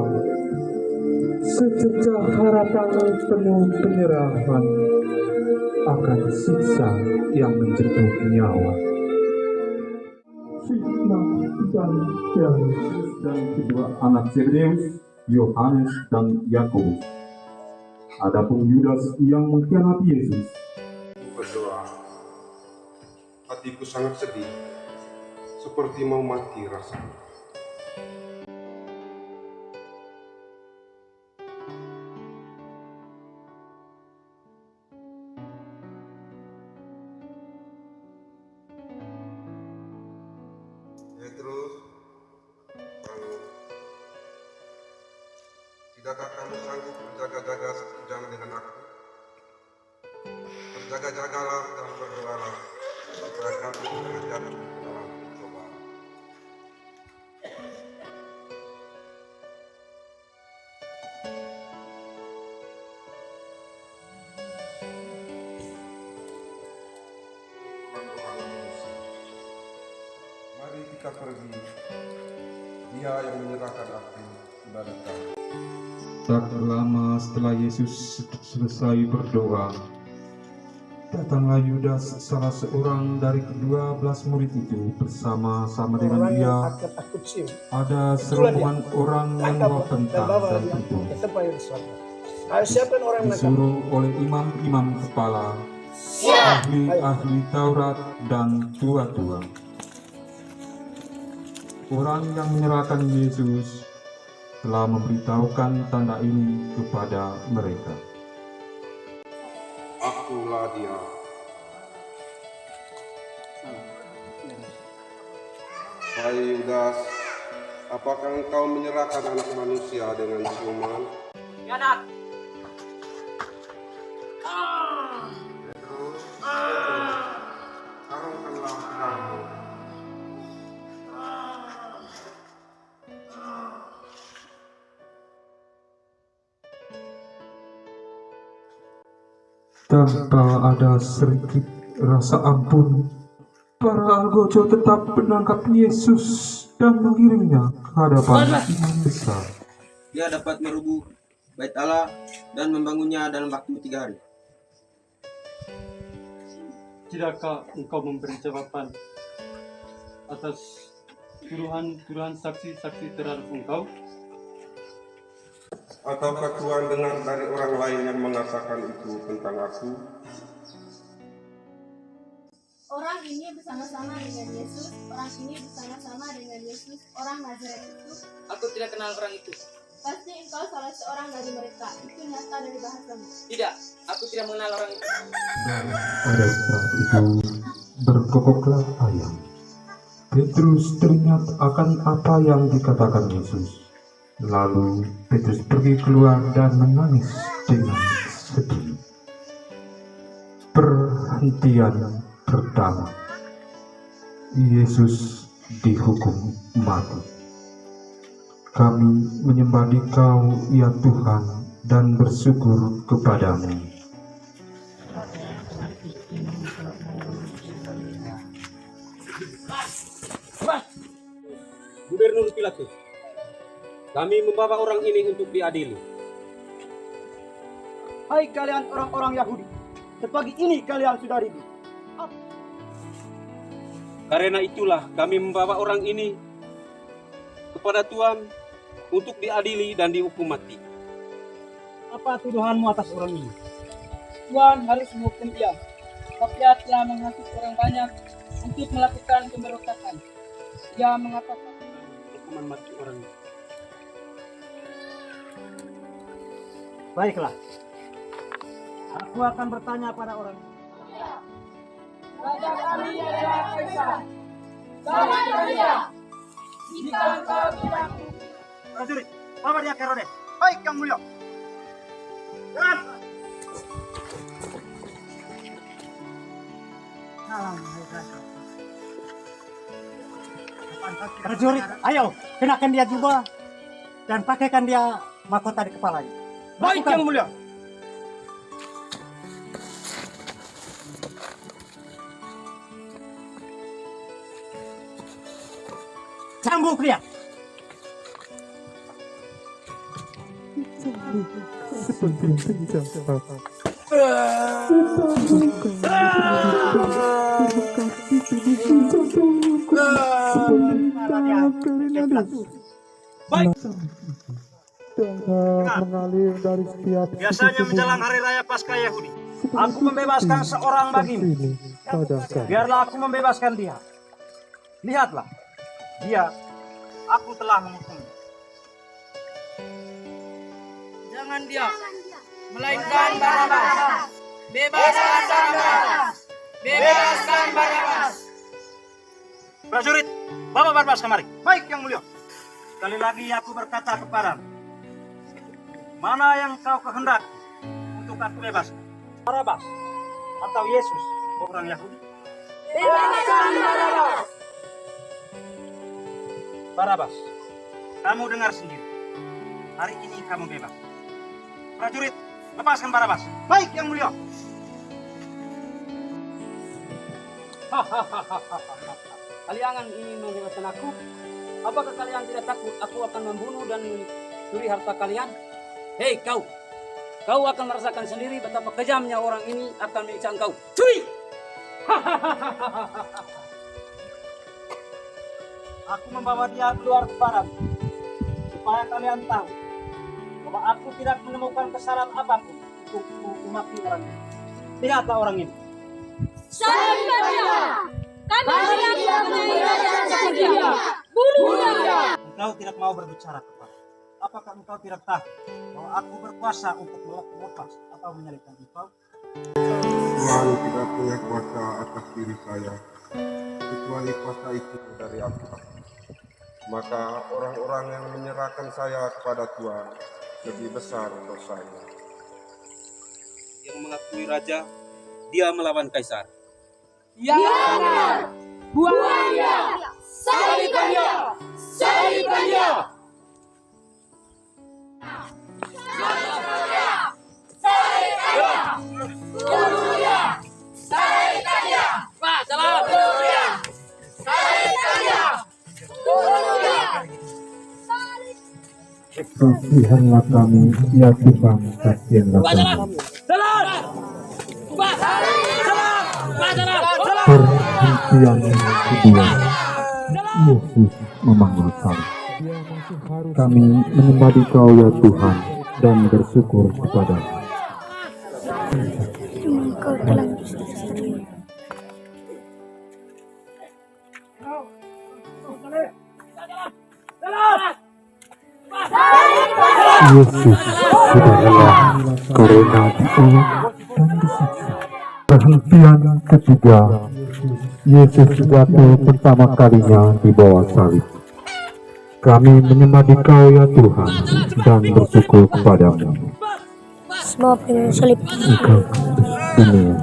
kepadamu, sejejak harapan penuh penyerahan akan siksa yang menjemput nyawa. Fitnah dan Yesus dan kedua anak Zebedeus, Yohanes dan Yakobus. Adapun Yudas yang mengkhianati Yesus. Berdoa, hatiku sangat sedih, seperti mau mati rasanya. Petrus, bangun. Tidakkah kamu sanggup berjaga-jaga satu jam dengan aku? Berjaga-jagalah dan berdoalah, supaya kamu jangan jatuh dalam pencobaan. Mari kita pergi. Dia yang menyerahkan aku sudah datang. Tak lama setelah Yesus selesai berdoa, datanglah Yudas, salah seorang dari ke-12 murid itu, bersama-sama dengan dia. Ada serombongan orang yang membawa pentang dan pedang. Disuruh oleh imam-imam kepala, ahli-ahli Taurat dan tua-tua. Orang yang menyerahkan Yesus telah memberitahukan tanda ini kepada mereka. Akulah dia. Hai Yudas, apakah engkau menyerahkan anak manusia dengan ciuman? Kianat. Petrus, sarungkanlah pedangmu. Tanpa ada sedikit rasa ampun, para algojo tetap menangkap Yesus dan mengiringnya ke hadapan imam besar. Dia dapat merubuh bait Allah dan membangunnya dalam waktu 3 hari. Tidakkah engkau memberi jawaban atas tuduhan saksi-saksi terhadap engkau? Ataukah Tuhan dengar dari orang lain yang mengatakan itu tentang aku? Orang ini bersama-sama dengan Yesus, orang ini bersama-sama dengan Yesus, orang Nazaret itu. Aku tidak kenal orang itu. Pasti engkau salah seorang dari mereka, itu nyata dari bahasamu. Tidak, aku tidak mengenal orang itu. Dan pada saat itu berkokoklah ayam. Petrus teringat akan apa yang dikatakan Yesus. Lalu Petrus pergi keluar dan menangis dengan sedih. Perhentian pertama, Yesus dihukum mati. Kami menyembah Dikau, ya Tuhan, dan bersyukur kepadamu. Gubernur Pilatus, kami membawa orang ini untuk diadili. Hai kalian orang-orang Yahudi, sepagi ini kalian sudah ribut. Karena itulah kami membawa orang ini kepada Tuhan untuk diadili dan dihukum mati. Apa tuduhanmu atas orang ini? Tuhan harus menghukum dia, sebab dia telah menghasut orang banyak untuk melakukan pemberontakan. Dia mengatakan Hukuman mati orang ini. Baiklah, aku akan bertanya pada orang ini. Raja kami adalah Kaisar. Salahkan dia. Jika engkau tidak Prajurit, bawa dia ke Herodes. Baik, yang mulia. Jalan. Prajurit, ayo, kenakan dia juga dan pakaikan dia mahkota di kepalanya. Baik, yang mulia. Sambung dia. mengalir dari setiap Biasanya menjelang hari raya Paskah Yahudi, aku membebaskan seorang bagimu. Biarlah aku membebaskan dia. Lihatlah, dia, aku telah menghukumnya. Jangan dia, melainkan Barabas. Bebaskan Barabas. Bebaskan Barabas. Prajurit, bawa Barabas kemari. Baik, Yang Mulia. Sekali lagi aku berkata kepadamu, mana yang kau kehendak untuk aku bebaskan? Barabas atau Yesus, orang Yahudi? Bebaskan Barabas. Barabas, kamu dengar sendiri. Hari ini kamu bebas. Prajurit, lepaskan Barabas. Baik, Yang Mulia. Kalian ingin membebaskan aku? Apakah kalian tidak takut aku akan membunuh dan mencuri harta kalian? Hei kau, kau akan merasakan sendiri betapa kejamnya orang ini akan menyiksa engkau. Curi! Aku membawa dia keluar kepadamu, supaya kalian tahu bahwa aku tidak menemukan kesalahan apapun untuk menghukumi orang ini. Lihatlah orang ini. Salibkan dia. Kami tidak menginginkan dia. Bunuh dia. Engkau tidak mau berbicara kepada. Apakah engkau tidak tahu bahwa aku berkuasa untuk melepas atau menyalibkan engkau? Tuhan tidak punya kuasa atas diri saya, kecuali kuasa itu dari aku. Maka orang-orang yang menyerahkan saya kepada Tuhan lebih besar dosanya. Yang mengakui raja, dia melawan kaisar. Ya benar! Buang dia! Salibkan dia! Salibkan dia! Kasihanlah kami, ya Tuhan, kasihanlah kami. Perhentian kedua, Yesus memanggil kami. Kami menyembah Dikau ya Tuhan dan bersyukur kepada-Mu. Engkau telah berseri. Yesus sudah rela karena diolok dan disiksa. Perhentian ketiga, Yesus jatuh pertama kalinya di bawah salib. Kami menyembah Dikau ya Tuhan dan bersyukur kepada-Mu. Semua pengen salib. Engkau Kristus dunia.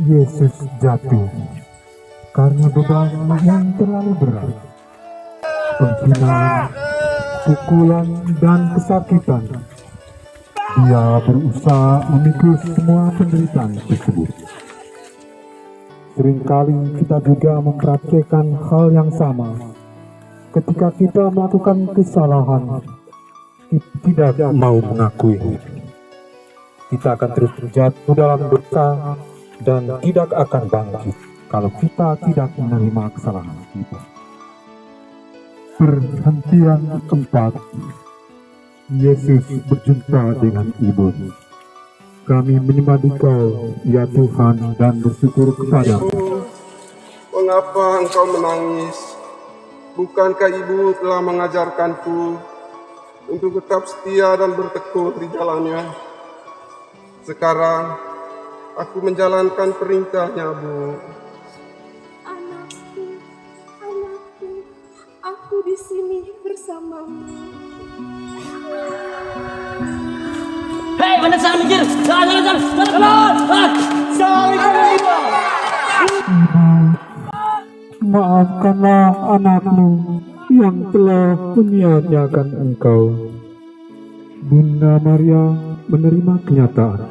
Yesus jatuh karena beban yang terlalu berat, penghinaan, pukulan, dan kesakitan. Dia berusaha memikul semua penderitaan tersebut. Seringkali kita juga mempraktikkan hal yang sama. Ketika kita melakukan kesalahan, kita tidak mau mengakui. Kita akan terus terjatuh dalam dosa dan tidak akan bangkit kalau kita tidak menerima kesalahan kita. Perhentian keempat, Yesus berjumpa dengan ibu. Kami menyembah Dikau ya Tuhan dan bersyukur kepada-Mu. Mengapa engkau menangis? Bukankah ibu telah mengajarkanku untuk tetap setia dan bertekun di jalannya? Sekarang aku menjalankan perintahnya, Bu. Anakku, aku di sini bersamamu. Hei, mana sana minggir? Jalan! Maafkanlah anakmu yang telah menyia-nyiakan engkau. Bunda Maria menerima kenyataan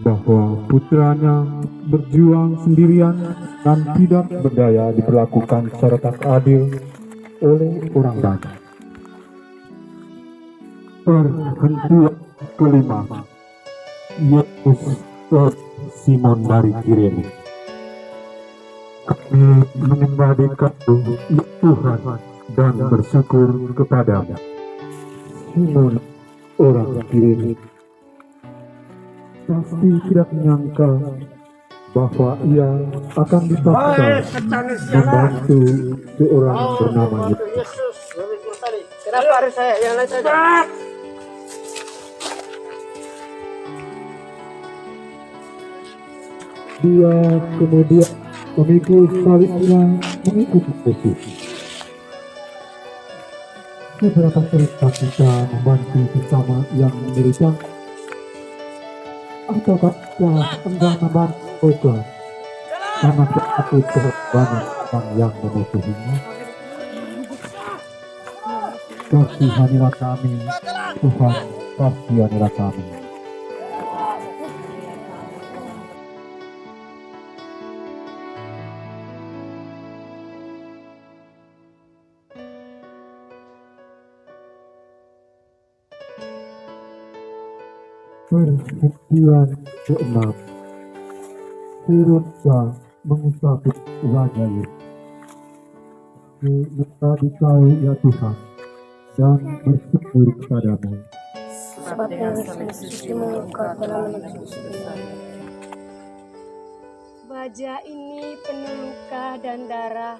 bahwa putranya berjuang sendirian dan tidak berdaya diperlakukan secara tak adil oleh orang banyak. Perhentian kelima, Yesus Simon dari Kirene. Kami menyembah Dikau, ya Tuhan, dan bersyukur kepada-Mu. Simon orang Kirene pasti tidak menyangka bahwa ia akan dipaksa membantu seorang bernama Yesus. Kenapa harus saya? Yang lain saja. Dia kemudian memikul salibnya mengikuti Yesus. Seberapa cerita kita membantu sesama yang menderita? Ataukah kita enggan membantu juga karena takut banyak orang yang memusuhinya? Kasihanilah kami, Tuhan, kasihanilah kami. Perhentian keenam, Firunca mengusapin wajah Yesus. Minta Dikau, ya Tuhan, dan bersyukur kepada-Mu. Sebab yang suci-Mu Kau telah Wajah ini penuh luka dan darah.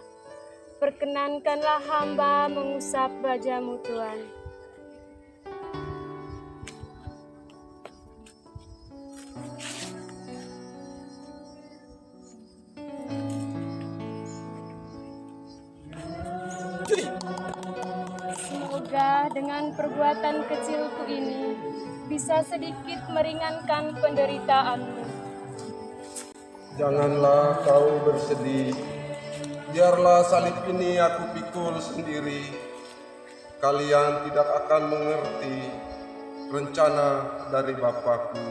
Perkenankanlah hamba mengusap wajah-Mu, Tuhan. Semoga dengan perbuatan kecilku ini bisa sedikit meringankan penderitaanmu. Janganlah kau bersedih, biarlah salib ini aku pikul sendiri. Kalian tidak akan mengerti rencana dari Bapakku.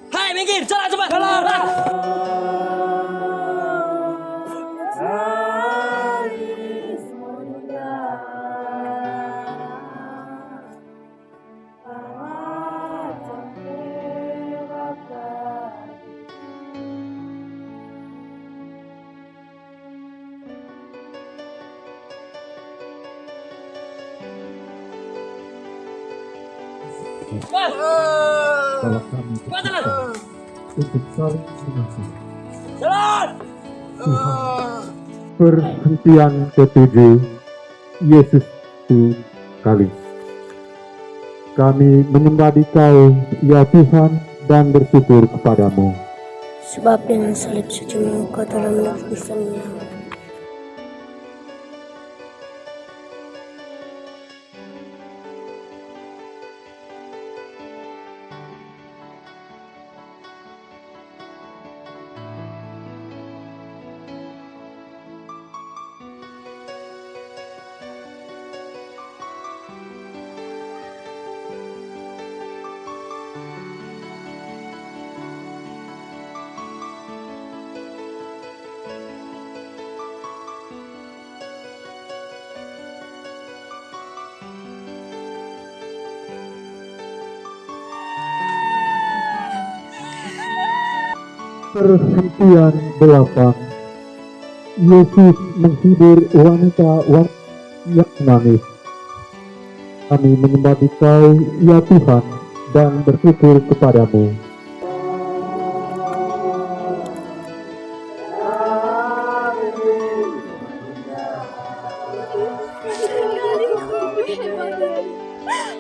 Hai, minggir, jalan cepat. Jalan. Kalau kami untuk saling mengasihi. Jalan. Tuhan. Perhentian ketujuh, Yesus itu kali. Kami menyembah Dikau, ya Tuhan, dan bersyukur kepada-Mu. Sebab dengan salib suci-Mu Kau telah menebuskannya. Perhentian 8, Yesus menghibur wanita yang menangis. Kami menyembah Dikau, ya Tuhan, dan bersyukur kepada-Mu.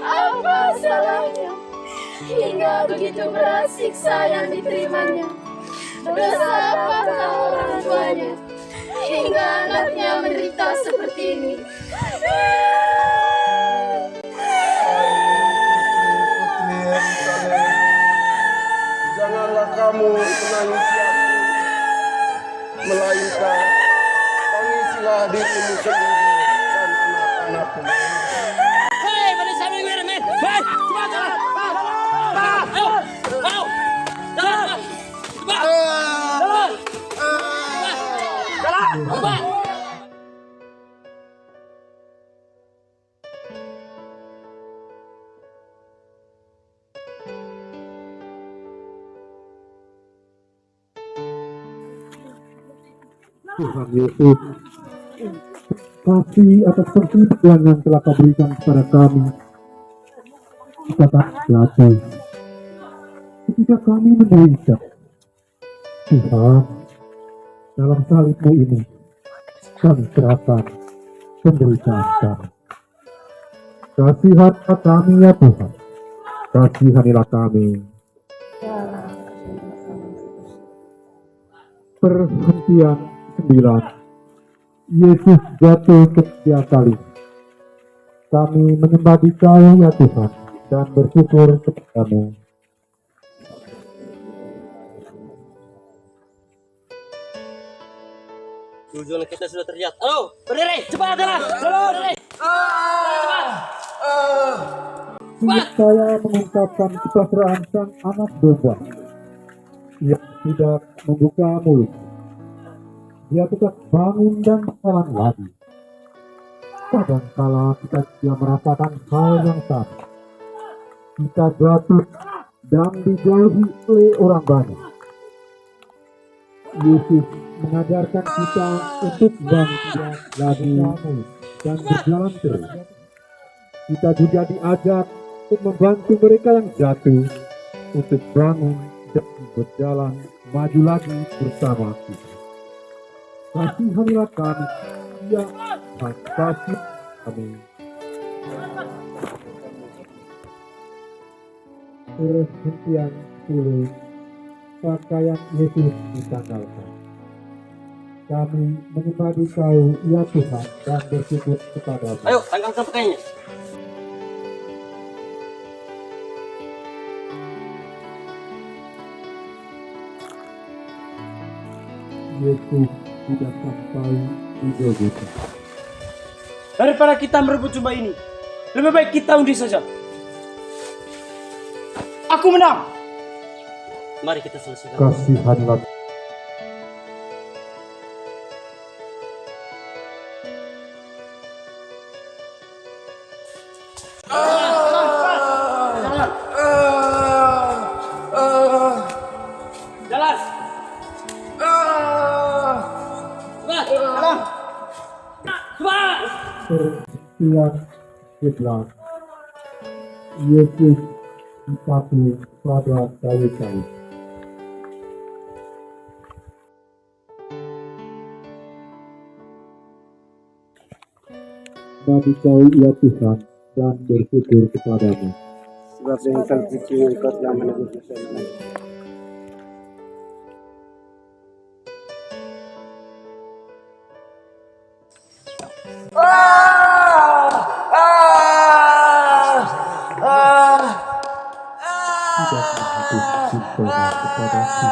Apa salahnya hingga begitu berat siksa yang diterimanya? Dosa apakah orang tuanya hingga anaknya menderita seperti ini? Putri Yerusalem, janganlah kamu menangisi aku, melainkan tangisilah dirimu sendiri dan anak-anakmu. Hei, pada sambil men. Hei, cepat. Ayo. Tuhan Yesus, kasih atas persetujuan yang telah kau berikan kepada kami. Kita tak jatuh ketika kami menderita. Tuhan, dalam salib-Mu ini, kami serahkan penderitaan kami. Kasihanlah kami ya Tuhan, kasihanilah kami. Perhentian 9. Yesus jatuh ketiga kali. Kami menyembah Dikau ya Tuhan dan bersyukur kepadamu. Tujuan kita sudah terlihat. Halo, berdiri, cepat jalan. Halo, berdiri. Saya mengungkapkan kepasrahan sang anak domba. Ia tidak membuka mulut. Dia tetap bangun dan jalan lagi. Kadangkala kita juga merasakan hal yang sama. Kita jatuh dan dijauhi oleh orang banyak. Yesus mengajarkan kita untuk bangkit lagi dan berjalan terus. Kita juga diajak untuk membantu mereka yang jatuh untuk bangun dan berjalan maju lagi bersama kita. Kasihanilah kami, ya kasih kami. Perhentian 10. Pakaian Yesus ditanggalkan. Kami menyembah Dikau ya Tuhan dan bersyukur kepadamu. Ayo, tanggalkan pakaiannya. Yesus sudah sampai di Golgota. Daripada kita merebut jubah ini, lebih baik kita undi saja. Aku menang. Mari kita selesaikan. Kasihanilah Jalan. perhentian 11. Yesus dipaku pada kayu-kayu. Bagi Kau ya Tuhan dan bersyukur kepadamu. Sebab dengan salib-Mu Engkau telah menebus dosa kami. Tidak menghapus cinta kepada kita.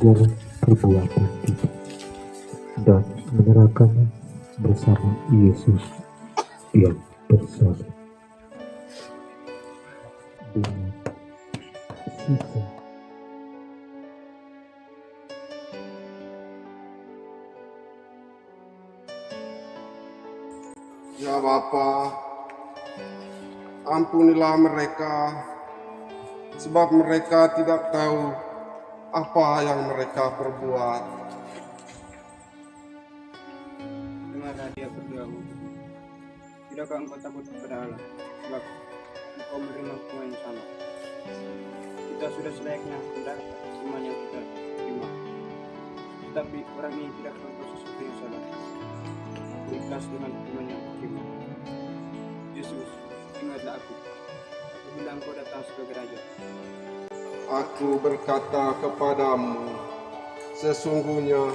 Dalam perbuatan kita dan menyerahkannya bersama Yesus yang bersalib dengan sisa Ya Bapa, ampunilah mereka, sebab mereka tidak tahu apa yang mereka perbuat. Dengarlah dia berdoamu. Tidakkah engkau takut kepada Allah, sebab engkau menerima hukuman yang sama. Kita sudah selayaknya mendapat hukuman yang kita terima. Tetapi orang ini tidak melakukan sesuatu yang salah. Ikhlas dengan hukuman yang terima. Yesus, ingatlah aku apabila engkau datang sebagai Raja. Aku berkata kepadamu, sesungguhnya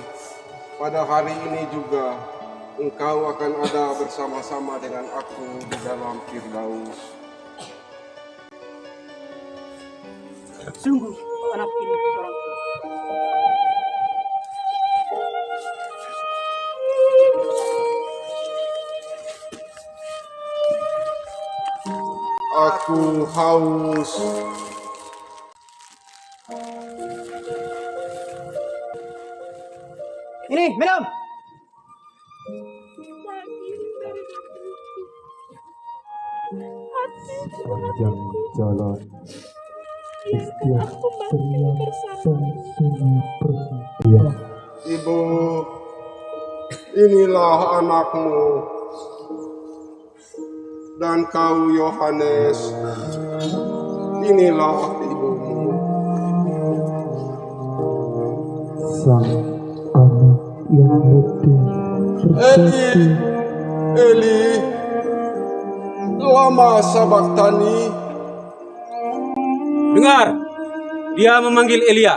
pada hari ini juga engkau akan ada bersama-sama dengan aku di dalam Firdaus. Sungguh anak ini seorang Aku haus. Ini, minum. Sepanjang jalan, setiap teriak dan sunyi perhentian. Ibu, inilah anakmu. Dan kau Yohanes, inilah ibumu. Sang anak yang letih terjatuh. Eli, lama sabaktani. Dengar, dia memanggil Elia.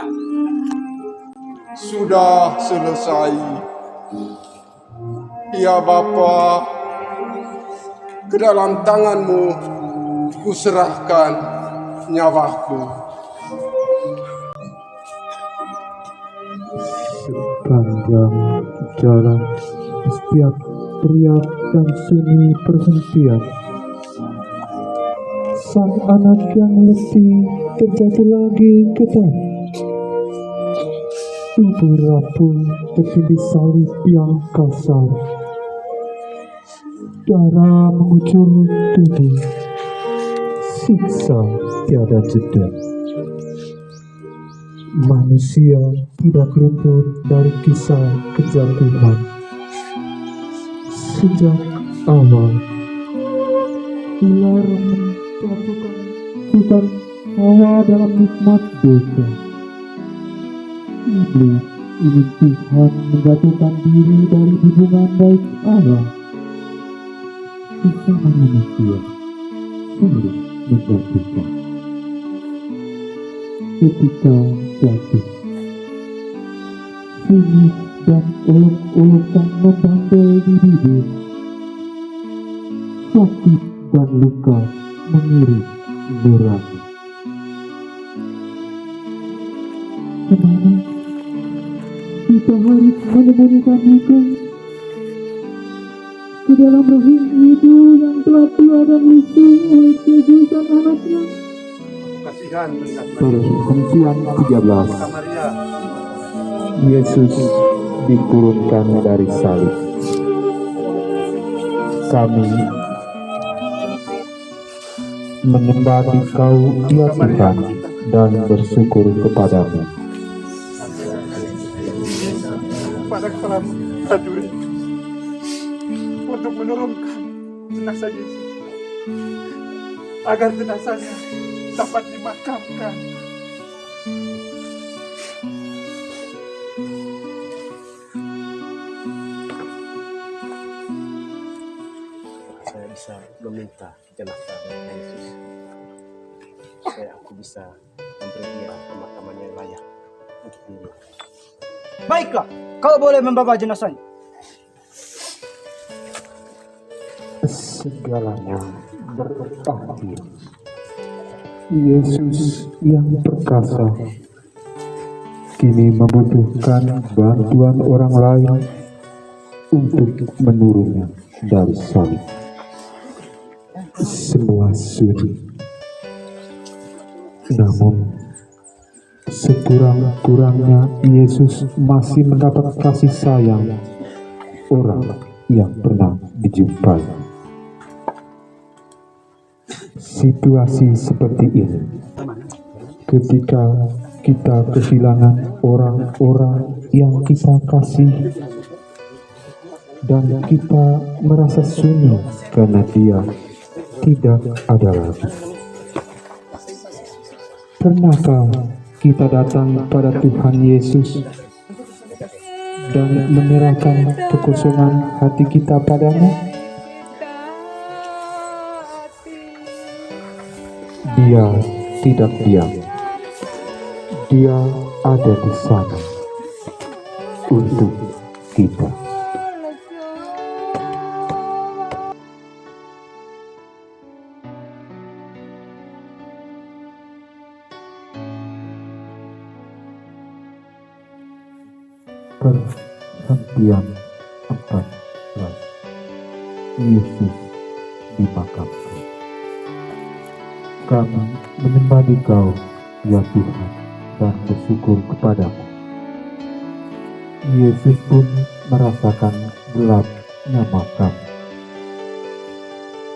Sudah selesai. Ya Bapa, ke dalam tanganmu kuserahkan nyawaku. Sepanjang jalan, setiap teriak dan sunyi perhentian. Sang anak yang letih terjatuh lagi ke tanah. Tubuh rapuh tertindih salib yang kasar. Darah mengucur tubuh. Siksa tiada jeda. Manusia tidak luput dari kisah kejatuhan. Sejak awal, ular menjatuhkan Tuhan Hawa dalam nikmat dosa. Iblis ingin Tuhan menjatuhkan diri dari hubungan baik Allah. Usaha manusia selalu menjatuhkan. Ketika jatuh, sinis dan olok-olokan membandel di bibir. Sakit dan luka mengiris nurani. Kemana kita harus menemukan bukan ke dalam rahim ibu yang telah tua dan lusuh oleh keguguran anaknya. Kasihan melihat Pada hentian 13, Maria. Yesus diturunkan dari salib. Kami menyembah Engkau ya Tuhan dan bersyukur kepadamu. Pada kepala prajurit untuk menurunkan jenazah Yesus agar jenazahnya dapat dimakamkan. Saya bisa meminta jenazah Yesus supaya aku bisa memberi dia pemakaman yang layak untuk dirinya. Baiklah, kau boleh membawa jenazahnya. Segalanya berakhir. Yesus yang perkasa kini membutuhkan bantuan orang lain untuk menurunnya dari salib. Semua sudi. Namun sekurang-kurangnya Yesus masih mendapat kasih sayang orang yang pernah dijumpai. Situasi seperti ini, ketika kita kehilangan orang-orang yang kita kasih dan kita merasa sunyi karena dia tidak ada lagi. Pernahkah kita datang pada Tuhan Yesus dan menyerahkan kekosongan hati kita padanya? Dia tidak diam. Dia ada di sana untuk kita. Perhentian 14. Yesus dimakamkan. Kami menyembah Dikau, ya Tuhan, dan bersyukur kepadamu. Yesus pun merasakan gelapnya makam.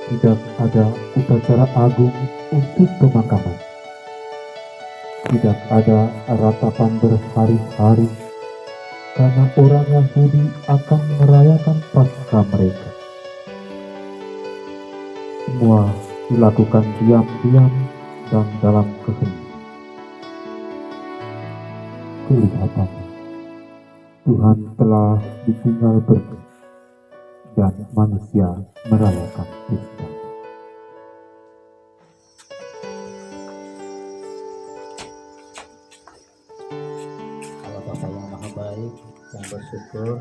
Tidak ada upacara agung untuk pemakaman. Tidak ada ratapan berhari-hari, karena orang Yahudi akan merayakan Paskah mereka. Semua dilakukan diam-diam dan dalam keheningan. Kelihatannya Tuhan telah ditinggal pergi dan manusia merayakan pesta. Allah Bapa yang Maha Baik, yang bersyukur